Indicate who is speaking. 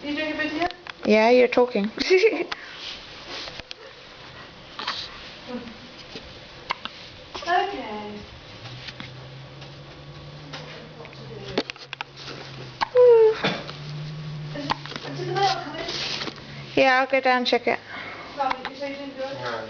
Speaker 1: Are you doing a video?
Speaker 2: Yeah, you're talking.
Speaker 1: Okay. Is the mail coming?
Speaker 2: Yeah, I'll go down and check it.
Speaker 1: Right, you say you're doing good?
Speaker 3: No.